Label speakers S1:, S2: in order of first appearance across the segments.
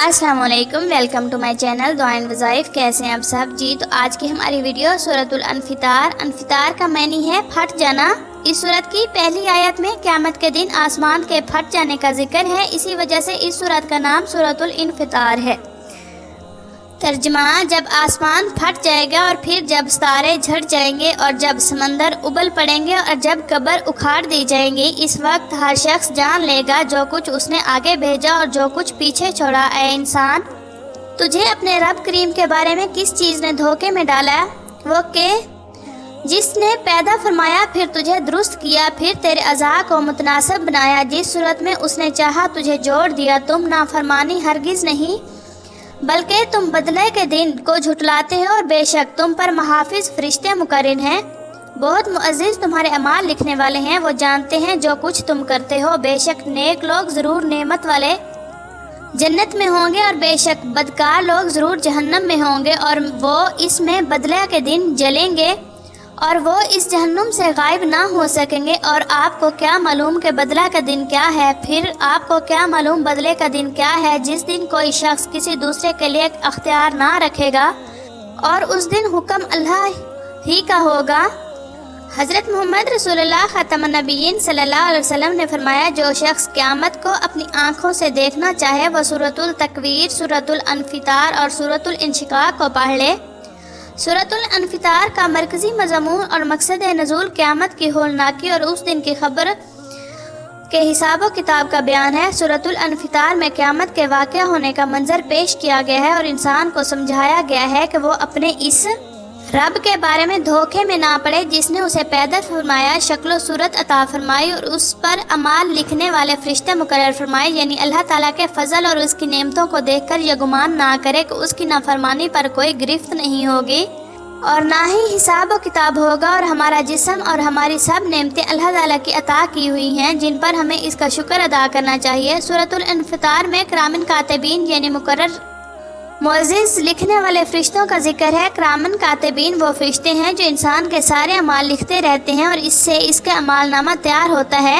S1: السلام علیکم، welcome to my channel دعا اینڈ وظائف۔ کیسے ہیں آپ سب؟ جی تو آج کی ہماری ویڈیو سورۃ الانفطار۔ انفطار کا معنی ہے پھٹ جانا۔ اس سورت کی پہلی آیت میں قیامت کے دن آسمان کے پھٹ جانے کا ذکر ہے، اسی وجہ سے اس سورت کا نام سورۃ الانفطار ہے۔ ترجمہ: جب آسمان پھٹ جائے گا اور پھر جب ستارے جھٹ جائیں گے اور جب سمندر ابل پڑیں گے اور جب قبر اکھاڑ دی جائیں گی، اس وقت ہر شخص جان لے گا جو کچھ اس نے آگے بھیجا اور جو کچھ پیچھے چھوڑا۔ اے انسان، تجھے اپنے رب کریم کے بارے میں کس چیز نے دھوکے میں ڈالا؟ وہ کہ جس نے پیدا فرمایا، پھر تجھے درست کیا، پھر تیرے اعضاء کو متناسب بنایا، جس صورت میں اس نے چاہا تجھے جوڑ دیا۔ تم نافرمانی ہرگز نہیں بلکہ تم بدلے کے دن کو جھٹلاتے ہو، اور بے شک تم پر محافظ فرشتے مقرر ہیں، بہت معزز تمہارے اعمال لکھنے والے ہیں۔ وہ جانتے ہیں جو کچھ تم کرتے ہو، بے شک نیک لوگ ضرور نعمت والے جنت میں ہوں گے، اور بے شک بدکار لوگ ضرور جہنم میں ہوں گے، اور وہ اس میں بدلے کے دن جلیں گے اور وہ اس جہنم سے غائب نہ ہو سکیں گے۔ اور آپ کو کیا معلوم کہ بدلہ کا دن کیا ہے؟ پھر آپ کو کیا معلوم بدلے کا دن کیا ہے؟ جس دن کوئی شخص کسی دوسرے کے لیے اختیار نہ رکھے گا، اور اس دن حکم اللہ ہی کا ہوگا۔ حضرت محمد رسول اللہ خاتم النبیین صلی اللہ علیہ وسلم نے فرمایا، جو شخص قیامت کو اپنی آنکھوں سے دیکھنا چاہے وہ سورۃ التکویر، سورۃ الانفطار اور سورۃ الانشقاق کو پڑھ لے۔ سورۃ الانفطار کا مرکزی مضمون اور مقصد نزول قیامت کی ہولناکی اور اس دن کی خبر کے حساب و کتاب کا بیان ہے۔ سورۃ الانفطار میں قیامت کے واقع ہونے کا منظر پیش کیا گیا ہے اور انسان کو سمجھایا گیا ہے کہ وہ اپنے اس رب کے بارے میں دھوکے میں نہ پڑے جس نے اسے پیدا فرمایا، شکل و صورت عطا فرمائی اور اس پر اعمال لکھنے والے فرشتے مقرر فرمائے، یعنی اللہ تعالیٰ کے فضل اور اس کی نعمتوں کو دیکھ کر یہ گمان نہ کرے کہ اس کی نافرمانی پر کوئی گرفت نہیں ہوگی اور نہ ہی حساب و کتاب ہوگا، اور ہمارا جسم اور ہماری سب نعمتیں اللہ تعالیٰ کی عطا کی ہوئی ہیں جن پر ہمیں اس کا شکر ادا کرنا چاہیے۔ سورۃ الانفطار میں کرامن کاتبین یعنی مقرر معزز لکھنے والے فرشتوں کا ذکر ہے۔ کرامن کاتبین وہ فرشتے ہیں جو انسان کے سارے اعمال لکھتے رہتے ہیں اور اس سے اس کا اعمال نامہ تیار ہوتا ہے۔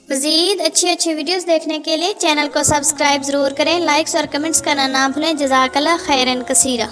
S1: مزید اچھی ویڈیوز دیکھنے کے لیے چینل کو سبسکرائب ضرور کریں، لائکس اور کمنٹس کرنا نہ بھولیں۔ جزاک اللہ خیرا کثیرا۔